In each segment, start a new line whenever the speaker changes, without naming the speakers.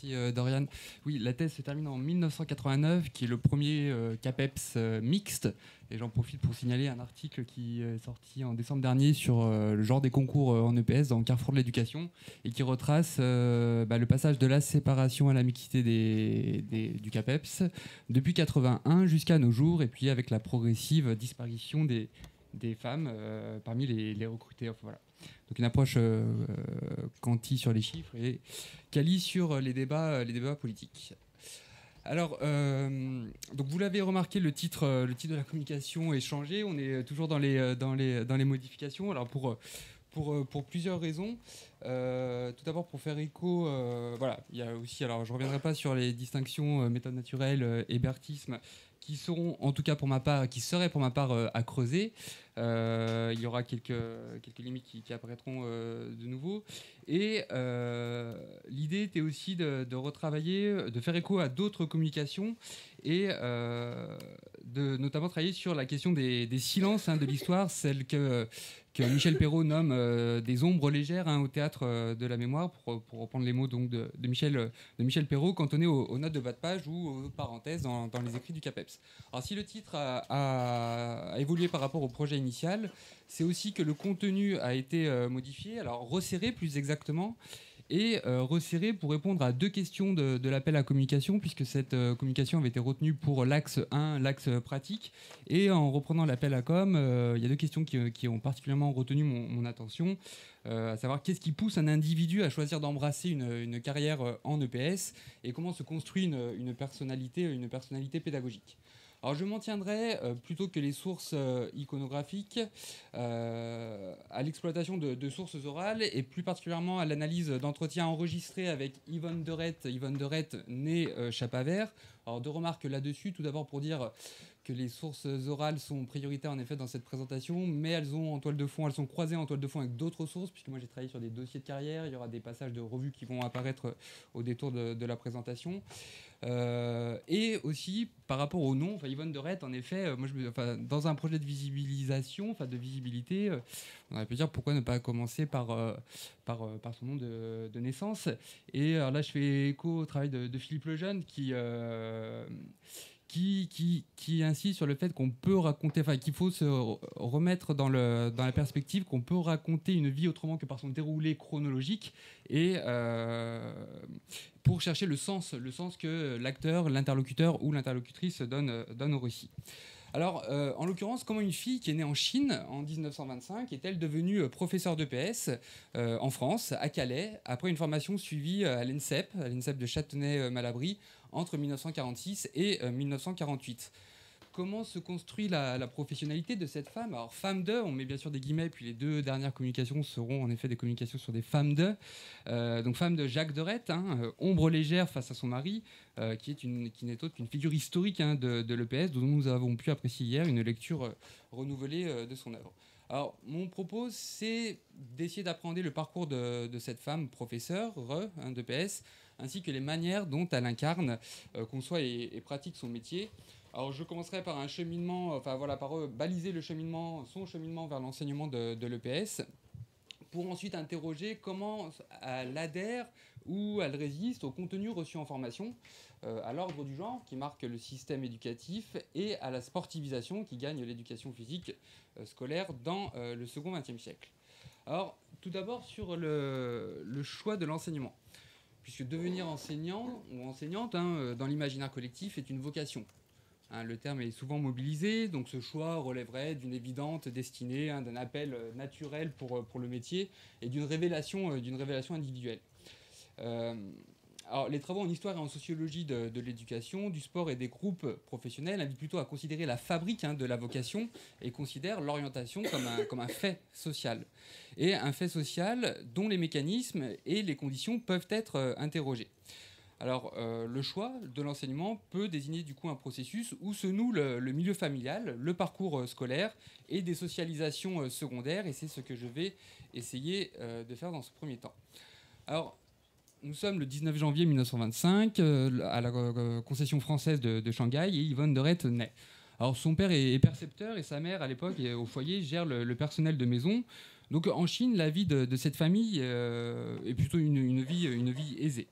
Merci Dorian. Oui, la thèse se termine en 1989, qui est le premier CAPEPS mixte. Et j'en profite pour signaler un article qui est sorti en décembre dernier sur le genre des concours en EPS dans Carrefour de l'éducation et qui retrace le passage de la séparation à la mixité du CAPEPS depuis 81 jusqu'à nos jours, et puis avec la progressive disparition des femmes parmi les recrutés. Enfin, voilà. Donc une approche quanti sur les chiffres et quali sur les débats politiques. Alors, donc vous l'avez remarqué, le titre de la communication est changé. On est toujours dans les modifications. Alors pour plusieurs raisons. Tout d'abord pour faire écho, voilà, il y a aussi, alors je ne reviendrai pas sur les distinctions méthode naturelle et bertisme qui seront, en tout cas pour ma part, qui seraient pour ma part à creuser. Il y aura quelques limites qui apparaîtront de nouveau. Et l'idée était aussi de retravailler, de faire écho à d'autres communications et de notamment travailler sur la question des silences de l'histoire, celle que Michel Perrault nomme des ombres légères au théâtre de la mémoire, pour reprendre les mots donc, de Michel Perrault, cantonnés aux notes de bas de page ou aux parenthèses dans les écrits du CAPEPS. Alors si le titre a évolué par rapport au projet initial, c'est aussi que le contenu a été modifié, alors resserré plus exactement, et resserré pour répondre à deux questions de l'appel à communication, puisque cette communication avait été retenue pour l'axe 1, l'axe pratique. Et en reprenant l'appel à com, il y a deux questions qui ont particulièrement retenu mon attention, à savoir qu'est-ce qui pousse un individu à choisir d'embrasser une carrière en EPS et comment se construit une personnalité pédagogique. Alors je m'en tiendrai, plutôt que les sources iconographiques, à l'exploitation de sources orales et plus particulièrement à l'analyse d'entretiens enregistrés avec Yvonne Derette née Chapavert. Alors deux remarques là-dessus, tout d'abord pour dire que les sources orales sont prioritaires en effet dans cette présentation, mais elles sont croisées en toile de fond avec d'autres sources, puisque moi j'ai travaillé sur des dossiers de carrière, il y aura des passages de revues qui vont apparaître au détour de la présentation. Et aussi par rapport au nom, Yvonne Derette, en effet, dans un projet de visibilisation, de visibilité, on aurait pu dire pourquoi ne pas commencer par son nom de naissance. Et alors là, je fais écho au travail de Philippe Lejeune qui insiste sur le fait qu'on peut raconter, qu'il faut se remettre dans la perspective qu'on peut raconter une vie autrement que par son déroulé chronologique, et pour chercher le sens que l'acteur, l'interlocuteur ou l'interlocutrice donne au récit. Alors, en l'occurrence, comment une fille qui est née en Chine en 1925 est-elle devenue professeure d'EPS en France, à Calais, après une formation suivie à l'ENSEP de Châtenay-Malabry, entre 1946 et 1948. Comment se construit la professionnalité de cette femme? Alors, femme de, on met bien sûr des guillemets, puis les deux dernières communications seront en effet des communications sur des femmes de. Donc, femme de Jacques Derette, ombre légère face à son mari, qui n'est autre qu'une figure historique de l'EPS, dont nous avons pu apprécier hier une lecture renouvelée de son œuvre. Alors, mon propos, c'est d'essayer d'appréhender le parcours de cette femme professeure d'EPS, ainsi que les manières dont elle incarne, conçoit et pratique son métier. Alors je commencerai par un cheminement, par baliser son cheminement vers l'enseignement de l'EPS, pour ensuite interroger comment elle adhère ou elle résiste au contenu reçu en formation, à l'ordre du genre qui marque le système éducatif et à la sportivisation qui gagne l'éducation physique scolaire dans le second XXe siècle. Alors tout d'abord sur le choix de l'enseignement, puisque devenir enseignant ou enseignante dans l'imaginaire collectif est une vocation. Le terme est souvent mobilisé, donc ce choix relèverait d'une évidente destinée, d'un appel naturel pour le métier et d'une révélation individuelle. Alors, les travaux en histoire et en sociologie de l'éducation, du sport et des groupes professionnels invitent plutôt à considérer la fabrique de la vocation et considèrent l'orientation comme un fait social. Et un fait social dont les mécanismes et les conditions peuvent être interrogés. Alors, le choix de l'enseignement peut désigner du coup un processus où se noue le milieu familial, le parcours scolaire et des socialisations secondaires, et c'est ce que je vais essayer de faire dans ce premier temps. Alors, nous sommes le 19 janvier 1925 à la concession française de Shanghai, et Yvonne Derette naît. Alors, son père est percepteur et sa mère, à l'époque, au foyer, gère le personnel de maison. Donc, en Chine, la vie de cette famille est plutôt une vie aisée.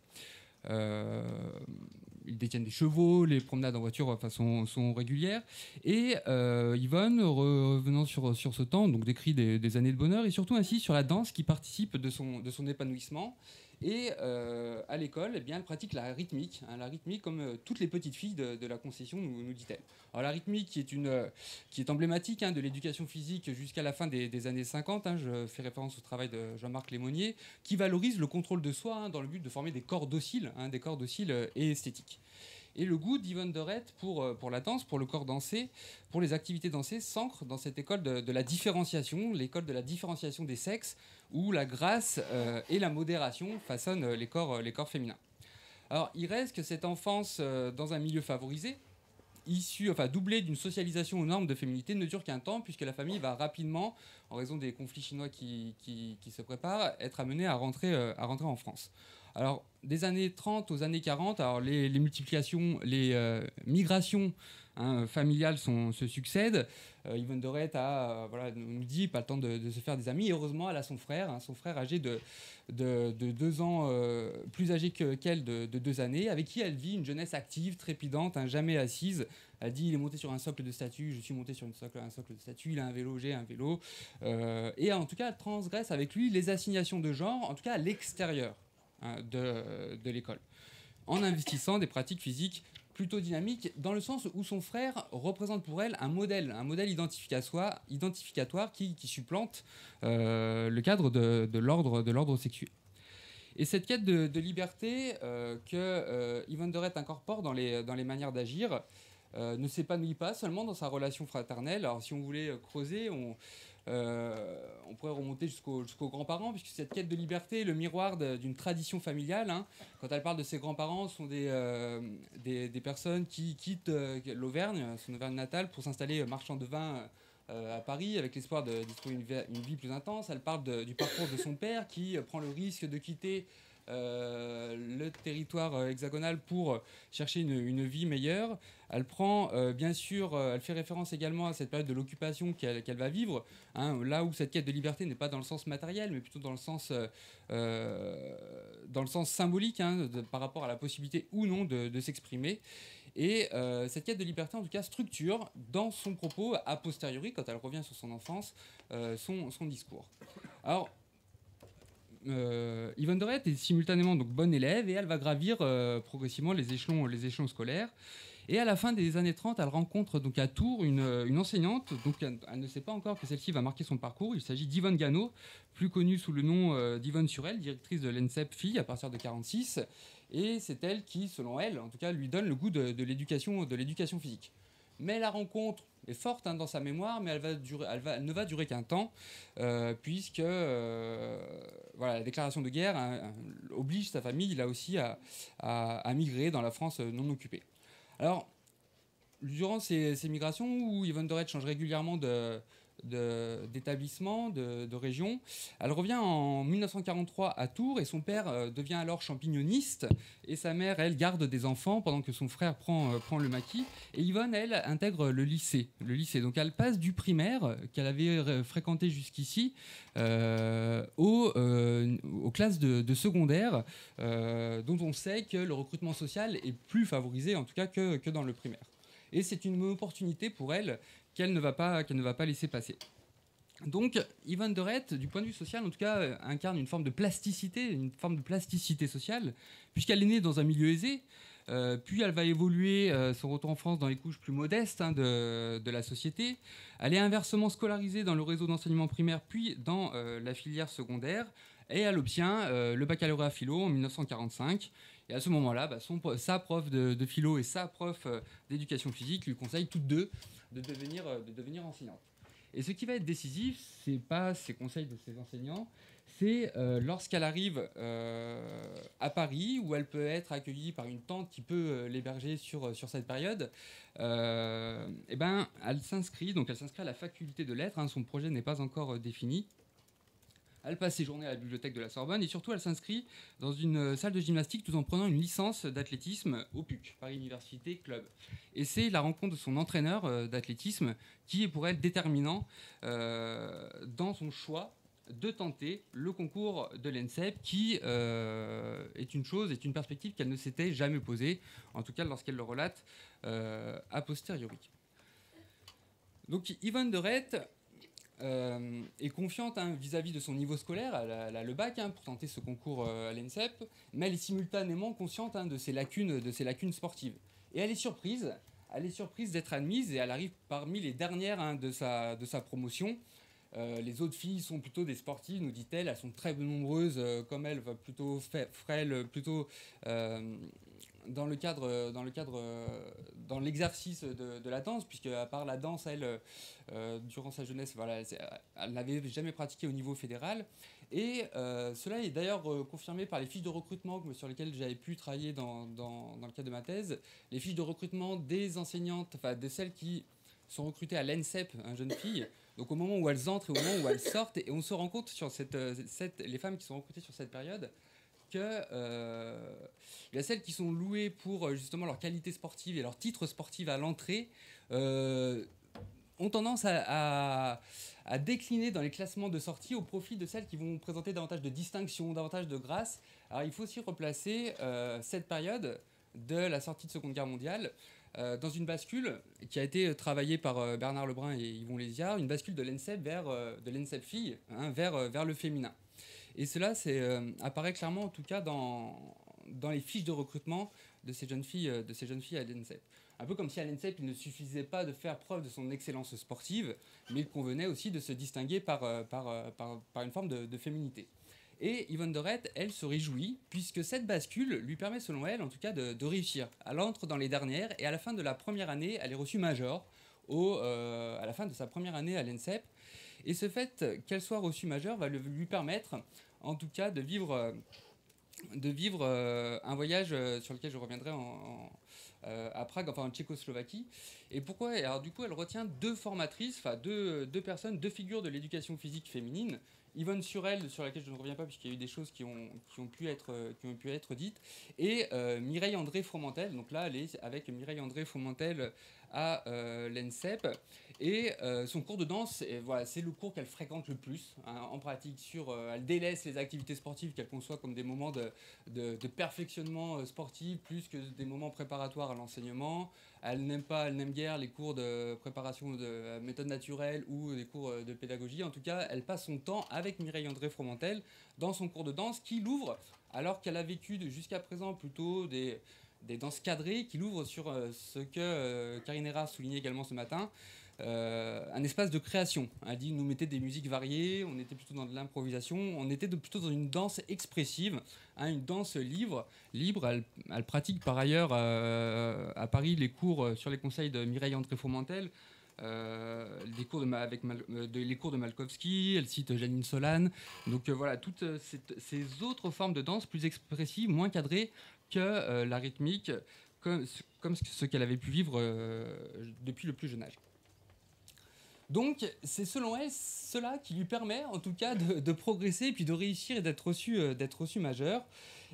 Ils détiennent des chevaux, les promenades en voiture sont régulières. Et Yvonne, revenant sur ce temps, donc décrit des années de bonheur et surtout ainsi sur la danse qui participe de son épanouissement. Et à l'école, eh bien, elle pratique la rythmique, la rythmique comme toutes les petites filles de la concession, nous dit-elle. Alors la rythmique qui est emblématique de l'éducation physique jusqu'à la fin des années 50, je fais référence au travail de Jean-Marc Lémonnier, qui valorise le contrôle de soi dans le but de former des corps dociles et esthétiques. Et le goût d'Yvonne Dorette pour la danse, pour le corps dansé, pour les activités dansées, s'ancre dans cette école de la différenciation, l'école de la différenciation des sexes, où la grâce et la modération façonnent les corps féminins. Alors, il reste que cette enfance dans un milieu favorisé, doublée d'une socialisation aux normes de féminité, ne dure qu'un temps, puisque la famille va rapidement, en raison des conflits chinois qui se préparent, être amenée à rentrer en France. Alors, des années 30 aux années 40, alors les multiplications, les migrations familiales se succèdent. Yvonne Dorette nous dit, pas le temps de se faire des amis. Et heureusement, elle a son frère âgé de 2 ans, plus âgé qu'elle de 2 années, avec qui elle vit une jeunesse active, trépidante, jamais assise. Elle dit, il est monté sur un socle de statue, je suis monté sur un socle de statue, il a un vélo, j'ai un vélo. Et en tout cas, elle transgresse avec lui les assignations de genre, en tout cas à l'extérieur de l'école, en investissant des pratiques physiques plutôt dynamiques, dans le sens où son frère représente pour elle un modèle identificatoire qui supplante le cadre de l'ordre sexuel. Et cette quête de liberté que Yvonne Dorette incorpore dans les manières d'agir ne s'épanouit pas seulement dans sa relation fraternelle. Alors si on voulait creuser, on pourrait remonter jusqu'aux grands-parents, puisque cette quête de liberté est le miroir d'une tradition familiale. Quand elle parle de ses grands-parents, ce sont des personnes qui quittent l'Auvergne, son Auvergne natale, pour s'installer marchand de vin à Paris, avec l'espoir de trouver une vie plus intense. Elle parle du parcours de son père, qui prend le risque de quitter le territoire hexagonal pour chercher une vie meilleure. Elle prend, bien sûr, elle fait référence également à cette période de l'occupation qu'elle va vivre, là où cette quête de liberté n'est pas dans le sens matériel, mais plutôt dans le sens symbolique, par rapport à la possibilité ou non de s'exprimer. Et cette quête de liberté, en tout cas, structure dans son propos, a posteriori, quand elle revient sur son enfance, son discours. Alors, Yvonne Dorette est simultanément donc bonne élève, et elle va gravir progressivement les échelons scolaires. Et à la fin des années 30, elle rencontre donc à Tours une enseignante. Donc elle ne sait pas encore que celle-ci va marquer son parcours. Il s'agit d'Yvonne Ganot, plus connue sous le nom d'Yvonne Surel, directrice de l'ENSEP Filles à partir de 1946. Et c'est elle qui, selon elle, en tout cas, lui donne le goût de l'éducation physique. Mais la rencontre est forte dans sa mémoire, mais elle ne va durer qu'un temps, puisque la déclaration de guerre oblige sa famille, là aussi, à migrer dans la France non occupée. Alors, durant ces migrations, où Yvonne Dorette change régulièrement d'établissement, de région, elle revient en 1943 à Tours, et son père devient alors champignoniste, et sa mère, elle, garde des enfants pendant que son frère prend le maquis. Et Yvonne, elle, intègre le lycée. Donc elle passe du primaire, qu'elle avait fréquenté jusqu'ici, aux classes de secondaire, dont on sait que le recrutement social est plus favorisé, en tout cas, que dans le primaire. Et c'est une opportunité pour elle qu'elle ne va pas laisser passer. Donc, Yvonne Dorette, du point de vue social, en tout cas, incarne une forme de plasticité sociale, puisqu'elle est née dans un milieu aisé, puis elle va évoluer son retour en France dans les couches plus modestes de la société. Elle est inversement scolarisée dans le réseau d'enseignement primaire, puis dans la filière secondaire, et elle obtient le baccalauréat philo en 1945. Et à ce moment-là, sa prof de philo et sa prof d'éducation physique lui conseillent toutes deux de devenir enseignante. Et ce qui va être décisif, c'est pas ces conseils de ses enseignants, c'est lorsqu'elle arrive à Paris, où elle peut être accueillie par une tante qui peut l'héberger sur cette période. Elle s'inscrit à la faculté de lettres. Son projet n'est pas encore défini. Elle passe ses journées à la bibliothèque de la Sorbonne, et surtout elle s'inscrit dans une salle de gymnastique tout en prenant une licence d'athlétisme au PUC, Paris Université Club. Et c'est la rencontre de son entraîneur d'athlétisme qui est pour elle déterminant dans son choix de tenter le concours de l'ENSEP, qui est une perspective qu'elle ne s'était jamais posée, en tout cas lorsqu'elle le relate a posteriori. Donc Yvonne de Rett est confiante vis-à-vis de son niveau scolaire, elle a le bac pour tenter ce concours à l'ENSEP, mais elle est simultanément consciente de ses lacunes sportives. Et elle est surprise d'être admise, et elle arrive parmi les dernières de sa promotion. Les autres filles sont plutôt des sportives, nous dit-elle. Elles sont très nombreuses, comme elle, plutôt frêles, plutôt dans l'exercice de la danse, puisque à part la danse, elle, durant sa jeunesse, voilà, elle n'avait jamais pratiqué au niveau fédéral. Et cela est d'ailleurs confirmé par les fiches de recrutement sur lesquelles j'avais pu travailler dans le cadre de ma thèse. Les fiches de recrutement des enseignantes, enfin de celles qui sont recrutées à l'ENSEP, jeune fille. Donc au moment où elles entrent et au moment où elles sortent, et on se rend compte sur les femmes qui sont recrutées sur cette période, que il y a celles qui sont louées pour justement leur qualité sportive et leur titre sportif à l'entrée, ont tendance à décliner dans les classements de sortie au profit de celles qui vont présenter davantage de distinction, davantage de grâce. Alors il faut aussi replacer cette période de la sortie de Seconde Guerre mondiale dans une bascule qui a été travaillée par Bernard Lebrun et Yvon Léziard, une bascule de l'ENSEP de l'ENSEP fille vers le féminin. Et cela apparaît clairement, en tout cas, dans les fiches de recrutement de ces jeunes filles à l'ENSEP. Un peu comme si à l'ENSEP, il ne suffisait pas de faire preuve de son excellence sportive, mais il convenait aussi de se distinguer par une forme de féminité. Et Yvonne de Rett, elle se réjouit, puisque cette bascule lui permet, selon elle, en tout cas, de réussir. Elle entre dans les dernières, et à la fin de la première année, elle est reçue major, à la fin de sa première année à l'ENSEP. Et ce fait qu'elle soit reçue majeure va lui permettre, en tout cas, de vivre un voyage sur lequel je reviendrai à Prague, enfin en Tchécoslovaquie. Et pourquoi? Alors du coup, elle retient deux formatrices, enfin deux personnes, deux figures de l'éducation physique féminine. Yvonne Surel, sur laquelle je ne reviens pas puisqu'il y a eu des choses qui ont pu être dites, et Mireille André Fromentel. Donc là, elle est avec Mireille André Fromentel à l'ENSEP. Et son cours de danse, voilà, c'est le cours qu'elle fréquente le plus en pratique. Elle délaisse les activités sportives qu'elle conçoit comme des moments de perfectionnement sportif plus que des moments préparatoires à l'enseignement. Elle n'aime guère les cours de préparation de méthode naturelle ou des cours de pédagogie. En tout cas, elle passe son temps avec Mireille André Fromentel dans son cours de danse qui l'ouvre, alors qu'elle a vécu jusqu'à présent plutôt des danses cadrées, qui l'ouvre sur ce que Karine Erard soulignait également ce matin, un espace de création. Elle dit nous mettait des musiques variées, on était plutôt dans de l'improvisation, on était plutôt dans une danse expressive, une danse libre. Elle pratique par ailleurs à Paris les cours sur les conseils de Mireille André Fromentel, les cours de Malkovski, elle cite Janine Solane. Donc voilà, toutes ces autres formes de danse plus expressives, moins cadrées que la rythmique, comme ce qu'elle avait pu vivre depuis le plus jeune âge. Donc, c'est selon elle cela qui lui permet, en tout cas, de progresser et puis de réussir et d'être reçu majeur.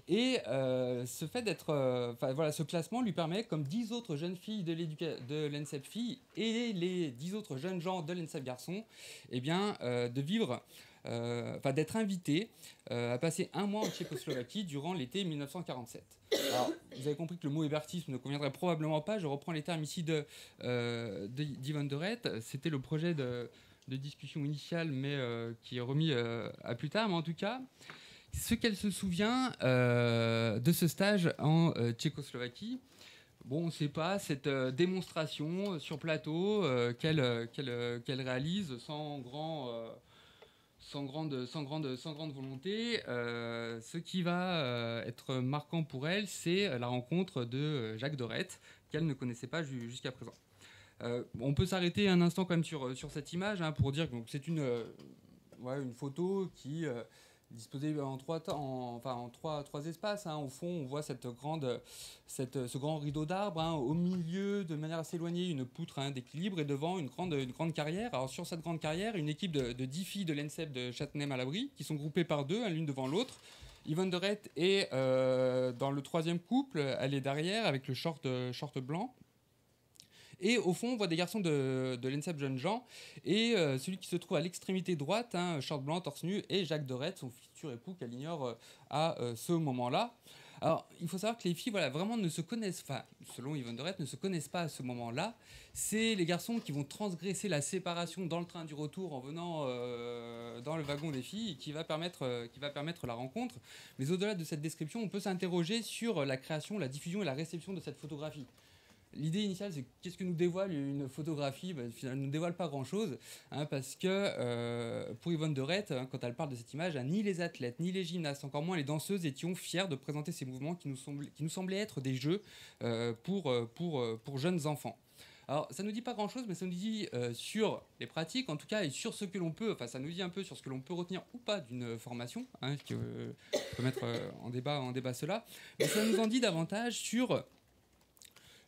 Et ce fait ce classement lui permet, comme 10 autres jeunes filles de l'ENSEP filles et les 10 autres jeunes gens de l'ENSEP garçons, de vivre, d'être invités à passer un mois en Tchécoslovaquie durant l'été 1947. Alors, vous avez compris que le mot hébertisme ne conviendrait probablement pas. Je reprends les termes ici d'Yvonne de Rett. C'était le projet de discussion initiale, mais qui est remis à plus tard. Mais en tout cas, ce qu'elle se souvient de ce stage en Tchécoslovaquie, bon, on ne sait pas, cette démonstration sur plateau qu'elle réalise sans grande volonté. Ce qui va être marquant pour elle, c'est la rencontre de Jacques de Rett, qu'elle ne connaissait pas jusqu'à présent. On peut s'arrêter un instant quand même sur cette image pour dire que c'est une photo qui disposée en trois espaces. Au fond, on voit ce grand rideau d'arbres. Au milieu, de manière assez éloignée, une poutre d'équilibre et devant une grande carrière. Alors sur cette grande carrière, une équipe de 10 filles de l'ENSEP de Châtenay-Malabry qui sont groupées par deux, l'une devant l'autre. Yvonne de Rett est dans le troisième couple, elle est derrière avec le short blanc. Et au fond, on voit des garçons de l'ENSEP Jeunes Gens, et celui qui se trouve à l'extrémité droite, hein, short blanc, torse nu, et Jacques Dorette, son futur époux qu'elle ignore à ce moment-là. Alors, il faut savoir que les filles, voilà, vraiment ne se connaissent, enfin, selon Yvonne Dorette, ne se connaissent pas à ce moment-là. C'est les garçons qui vont transgresser la séparation dans le train du retour en venant dans le wagon des filles, qui va permettre la rencontre. Mais au-delà de cette description, on peut s'interroger sur la création, la diffusion et la réception de cette photographie. L'idée initiale, c'est qu'est-ce que nous dévoile une photographie? Finalement, elle ne nous dévoile pas grand-chose, hein, parce que pour Yvonne Dorette, hein, quand elle parle de cette image, hein, ni les athlètes, ni les gymnastes, encore moins les danseuses, étions fiers de présenter ces mouvements qui nous semblaient être des jeux pour jeunes enfants. Alors, ça ne nous dit pas grand-chose, mais ça nous dit sur les pratiques, en tout cas, et sur ce que l'on peut, enfin, ça nous dit un peu sur ce que l'on peut retenir ou pas d'une formation, hein, qui peut mettre en débat cela, mais ça nous en dit davantage sur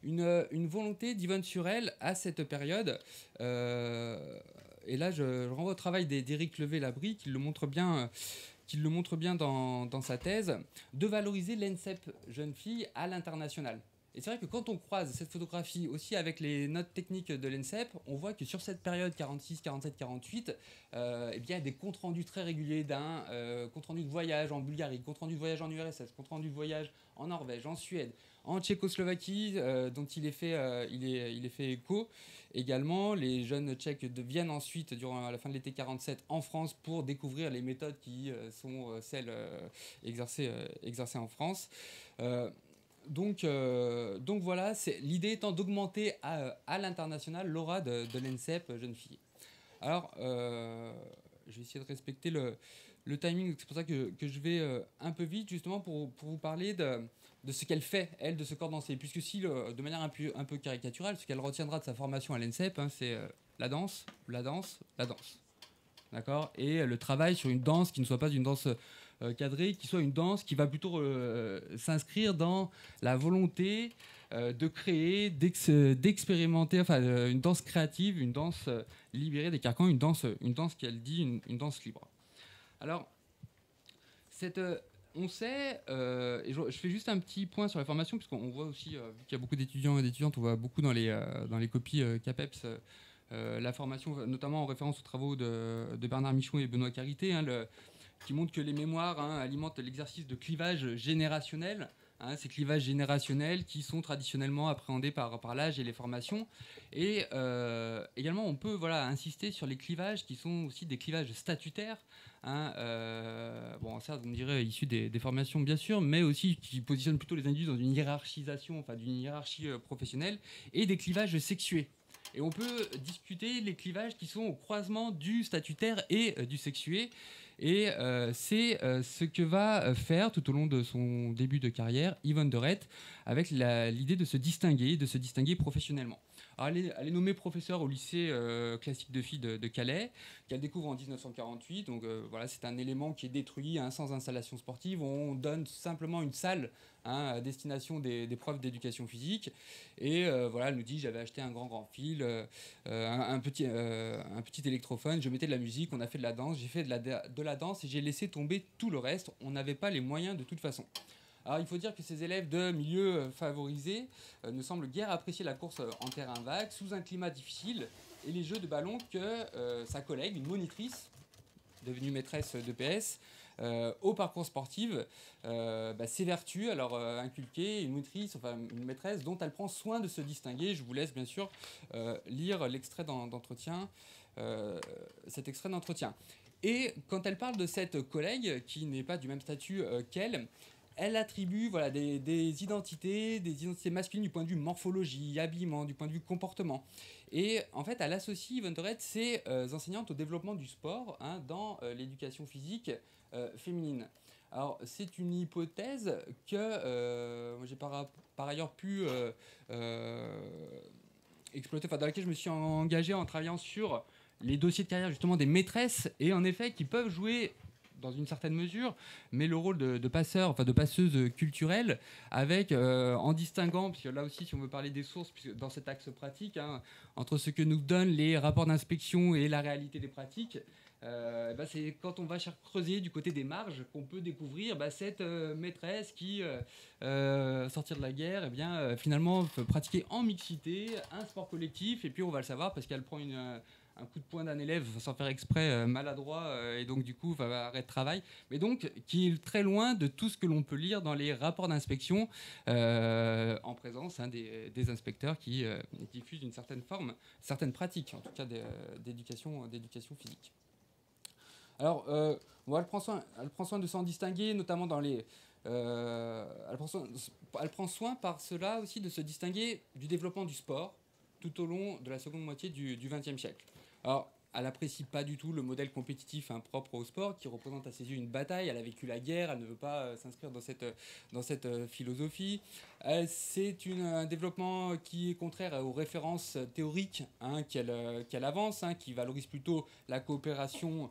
une volonté d'Yvonne Surel à cette période. Et là, je renvoie au travail d'Éric Levé-Labrie, qui le montre bien, dans sa thèse, de valoriser l'ENSEP jeune fille à l'international. Et c'est vrai que quand on croise cette photographie aussi avec les notes techniques de l'ENSEP, on voit que sur cette période 46, 47, 48, eh bien, il y a des comptes rendus très réguliers d'un compte rendu de voyage en Bulgarie, compte rendu de voyage en URSS, compte rendu de voyage en Norvège, en Suède, en Tchécoslovaquie, dont il est fait écho. Également, les jeunes Tchèques viennent ensuite, durant la fin de l'été 47, en France pour découvrir les méthodes qui sont celles exercées en France. Donc voilà, l'idée étant d'augmenter à l'international l'aura de l'ENSEP jeune fille. Alors, je vais essayer de respecter le timing, c'est pour ça que je vais un peu vite, justement, pour vous parler de ce qu'elle fait, elle, de ce corps dansé. Puisque si, de manière un peu caricaturale, ce qu'elle retiendra de sa formation à l'ENSEP, hein, c'est la danse, la danse, la danse. D'accord ? Et le travail sur une danse qui ne soit pas une danse cadrée, qui soit une danse qui va plutôt s'inscrire dans la volonté de créer, d'expérimenter, enfin une danse créative, une danse libérée des carcans, une danse qu'elle dit une danse libre. Alors, on sait, et je fais juste un petit point sur la formation, puisqu'on voit aussi, vu qu'il y a beaucoup d'étudiants et d'étudiantes, on voit beaucoup dans les copies CAPEPS, la formation, notamment en référence aux travaux de Bernard Michon et Benoît Carité, hein, qui montrent que les mémoires, hein, alimentent l'exercice de clivage générationnel. Hein, ces clivages générationnels qui sont traditionnellement appréhendés par l'âge et les formations. Et également, on peut insister sur les clivages qui sont aussi des clivages statutaires. Hein, bon, certes, on dirait issus des formations, bien sûr, mais aussi qui positionnent plutôt les individus dans une hiérarchisation, enfin d'une hiérarchie professionnelle, et des clivages sexués. Et on peut discuter les clivages qui sont au croisement du statutaire et du sexué. Et c'est ce que va faire tout au long de son début de carrière Yvonne Dorette, avec l'idée de se distinguer professionnellement. Alors elle est nommée professeure au lycée classique de filles de Calais, qu'elle découvre en 1948. Donc voilà, c'est un élément qui est détruit, hein, sans installation sportive. On donne simplement une salle, hein, à destination des profs d'éducation physique. Et voilà, elle nous dit, j'avais acheté un grand fil, un petit électrophone, je mettais de la musique, on a fait de la danse, j'ai fait de la danse et j'ai laissé tomber tout le reste. On n'avait pas les moyens de toute façon. Alors il faut dire que ces élèves de milieux favorisés ne semblent guère apprécier la course en terrain vague, sous un climat difficile, et les jeux de ballon que sa collègue, une monitrice, devenue maîtresse d'EPS, au parcours sportif, s'évertue à leur inculquer une maîtresse dont elle prend soin de se distinguer. Je vous laisse bien sûr lire l'extrait d'entretien, cet extrait d'entretien. Et quand elle parle de cette collègue, qui n'est pas du même statut qu'elle, elle attribue des identités masculines du point de vue morphologie, habillement, du point de vue comportement. Et en fait, elle associe Yvonne Dorette ces enseignantes au développement du sport, hein, dans l'éducation physique féminine. Alors, c'est une hypothèse que j'ai par ailleurs pu exploiter, dans laquelle je me suis engagé en travaillant sur les dossiers de carrière justement des maîtresses, et en effet qui peuvent jouer dans une certaine mesure, mais le rôle de passeur, de passeuse culturelle, avec, en distinguant, puisque là aussi, si on veut parler des sources, puisque dans cet axe pratique, hein, entre ce que nous donnent les rapports d'inspection et la réalité des pratiques, C'est quand on va creuser du côté des marges qu'on peut découvrir cette maîtresse qui, sortir de la guerre, finalement peut pratiquer en mixité un sport collectif, et puis on va le savoir parce qu'elle prend un coup de poing d'un élève sans faire exprès, maladroit, et donc du coup va arrêter de travail, mais donc qui est très loin de tout ce que l'on peut lire dans les rapports d'inspection, en présence des inspecteurs qui diffusent une certaine pratique, en tout cas d'éducation physique. Alors, elle prend soin de s'en distinguer, notamment dans les... elle prend soin par cela aussi de se distinguer du développement du sport tout au long de la seconde moitié du XXe siècle. Alors, elle n'apprécie pas du tout le modèle compétitif propre au sport, qui représente à ses yeux une bataille. Elle a vécu la guerre, elle ne veut pas s'inscrire dans cette philosophie. C'est un développement qui est contraire aux références théoriques qu'elle avance, qui valorise plutôt la coopération,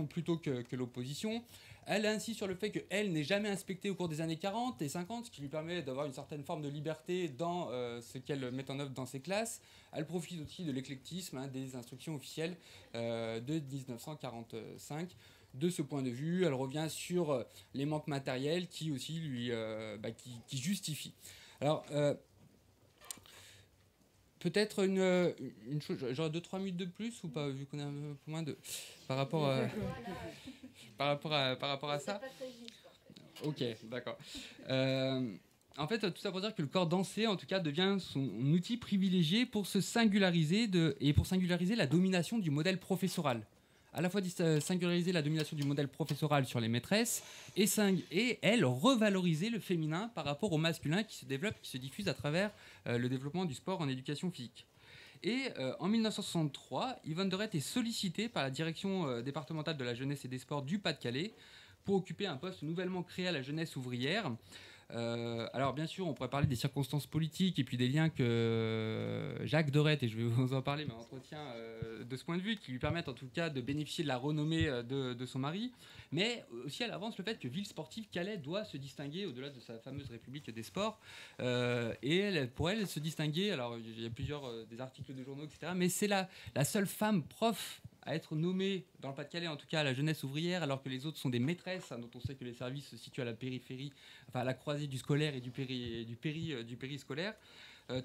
plutôt que l'opposition. Elle insiste sur le fait qu'elle n'est jamais inspectée au cours des années 40 et 50, ce qui lui permet d'avoir une certaine forme de liberté dans ce qu'elle met en œuvre dans ses classes. Elle profite aussi de l'éclectisme des instructions officielles de 1945. De ce point de vue, elle revient sur les manques matériels qui aussi qui justifient. Alors, peut-être une chose, j'aurais 2-3 minutes de plus ou pas, vu qu'on a un peu moins de... Par rapport à ça. Ok, d'accord. En fait, tout ça pour dire que le corps dansé, en tout cas, devient son outil privilégié pour se singulariser et pour singulariser la domination du modèle professoral. À la fois singulariser la domination du modèle professoral sur les maîtresses et elle, revaloriser le féminin par rapport au masculin qui se développe, qui se diffuse à travers le développement du sport en éducation physique. Et en 1963, Yvonne de Reth est sollicitée par la direction départementale de la jeunesse et des sports du Pas-de-Calais pour occuper un poste nouvellement créé à la jeunesse ouvrière. Alors bien sûr, on pourrait parler des circonstances politiques et puis des liens que Jacques de Reth, et je vais vous en parler, mais entretient de ce point de vue, qui lui permettent en tout cas de bénéficier de la renommée de son mari. Mais aussi elle avance le fait que Ville Sportive Calais doit se distinguer au-delà de sa fameuse République des sports. Et pour elle se distinguer, alors il y a plusieurs des articles de journaux, etc. Mais c'est la seule femme prof à être nommée dans le Pas-de-Calais, en tout cas à la jeunesse ouvrière, alors que les autres sont des maîtresses, dont on sait que les services se situent à la périphérie, enfin à la croisée du scolaire et du périscolaire.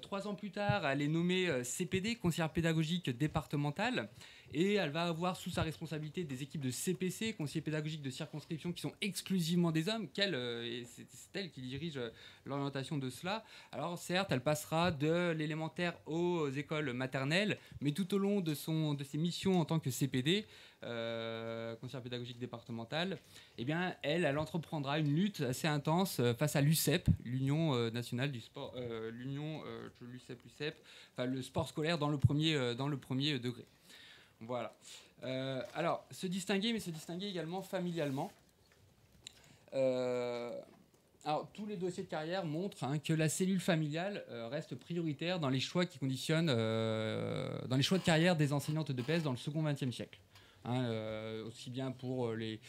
3 ans plus tard, elle est nommée CPD, conseillère pédagogique départementale, et elle va avoir sous sa responsabilité des équipes de CPC, conseillers pédagogiques de circonscription, qui sont exclusivement des hommes, et c'est elle qui dirige l'orientation de cela. Alors certes, elle passera de l'élémentaire aux écoles maternelles, mais tout au long de ses missions en tant que CPD, conseillère pédagogique départementale, elle entreprendra une lutte assez intense face à l'USEP, l'Union nationale du sport, l'USEP, enfin le sport scolaire dans le premier degré. Voilà. Alors, se distinguer également familialement. Alors, tous les dossiers de carrière montrent que la cellule familiale reste prioritaire dans les choix qui conditionnent, dans les choix de carrière des enseignantes de PS dans le second XXe siècle. Aussi bien pour les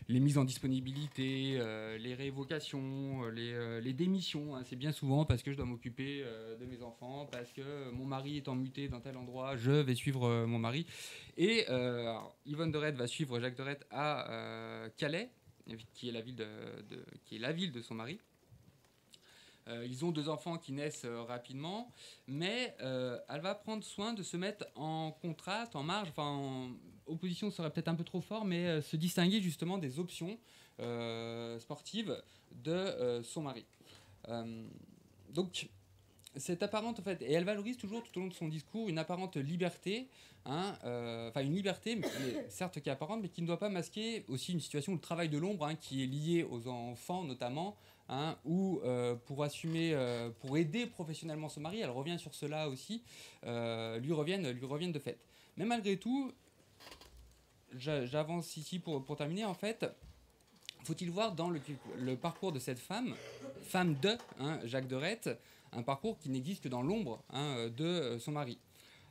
mises en disponibilité, les révocations, les démissions. C'est bien souvent parce que je dois m'occuper de mes enfants, parce que mon mari étant muté dans tel endroit, je vais suivre mon mari. Et Yvonne de Reth va suivre Jacques de Reth à Calais, qui est la ville de son mari. Ils ont 2 enfants qui naissent rapidement, mais elle va prendre soin de se mettre en contraste, en marge, en opposition serait peut-être un peu trop fort, mais se distinguer justement des options sportives de son mari. Donc, cette apparente, en fait, et elle valorise toujours tout au long de son discours une apparente liberté, une liberté, mais certes qui est apparente, mais qui ne doit pas masquer aussi une situation de travail de l'ombre qui est liée aux enfants notamment, ou pour aider professionnellement son mari, elle revient sur cela aussi, lui reviennent de fait. Mais malgré tout, j'avance ici pour terminer, en fait, faut-il voir dans le parcours de cette femme de Jacques de Reth, un parcours qui n'existe que dans l'ombre de son mari.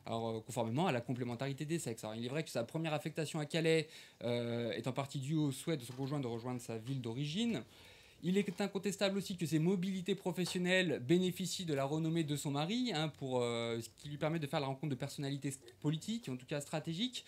Alors, conformément à la complémentarité des sexes. Alors, il est vrai que sa première affectation à Calais est en partie due au souhait de son conjoint de rejoindre sa ville d'origine. Il est incontestable aussi que ses mobilités professionnelles bénéficient de la renommée de son mari, hein, ce qui lui permet de faire la rencontre de personnalités politiques, en tout cas stratégiques,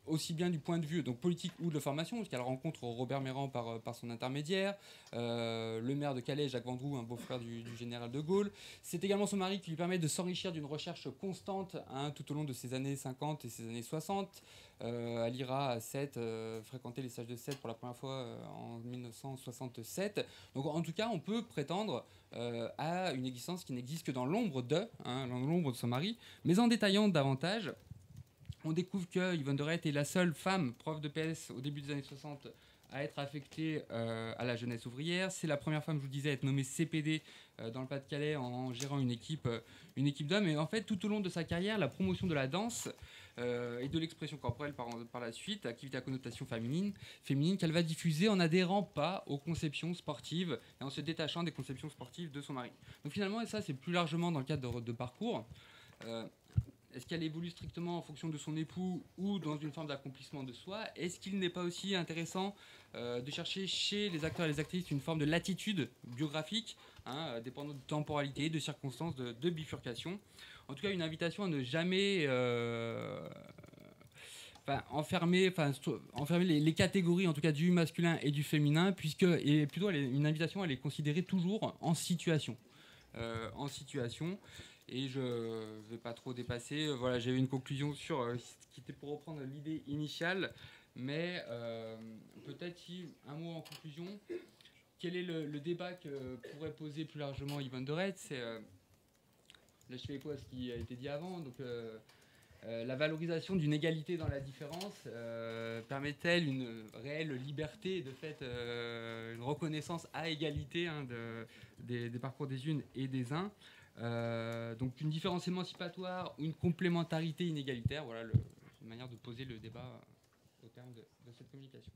aussi bien du point de vue donc, politique ou de formation, parce qu'elle rencontre Robert Méran par son intermédiaire, le maire de Calais, Jacques Vendroux, un beau-frère du général de Gaulle. C'est également son mari qui lui permet de s'enrichir d'une recherche constante, hein, tout au long de ces années 50 et ces années 60. Elle ira à Sète, fréquenter les sages de Sète pour la première fois en 1967. Donc en tout cas, on peut prétendre à une existence qui n'existe que dans l'ombre dans l'ombre de son mari. Mais en détaillant davantage, on découvre que Yvonne de Rett est la seule femme prof de PS au début des années 60 à être affectée à la jeunesse ouvrière. C'est la première femme, je vous disais, à être nommée CPD dans le Pas-de-Calais en gérant une équipe d'hommes. Et en fait, tout au long de sa carrière, la promotion de la danse et de l'expression corporelle par la suite, activité à connotation féminine qu'elle va diffuser en n'adhérant pas aux conceptions sportives et en se détachant des conceptions sportives de son mari. Donc finalement, et ça c'est plus largement dans le cadre de parcours, est-ce qu'elle évolue strictement en fonction de son époux ou dans une forme d'accomplissement de soi? Est-ce qu'il n'est pas aussi intéressant de chercher chez les acteurs et les actrices une forme de latitude biographique, hein, dépendant de temporalité, de circonstances, de bifurcation? En tout cas, une invitation à ne jamais enfermer les catégories, en tout cas du masculin et du féminin, et plutôt une invitation à les considérer toujours en situation. Et je ne vais pas trop dépasser. Voilà, j'avais une conclusion sur ce qui était pour reprendre l'idée initiale, mais peut-être un mot en conclusion. Quel est le débat que pourrait poser plus largement Yvonne de Rett? C'est, là je fais écho à ce qui a été dit avant, donc la valorisation d'une égalité dans la différence permet-elle une réelle liberté, de fait, une reconnaissance à égalité, hein, des parcours des unes et des uns, donc une différence émancipatoire ou une complémentarité inégalitaire? Voilà une manière de poser le débat au terme de cette communication.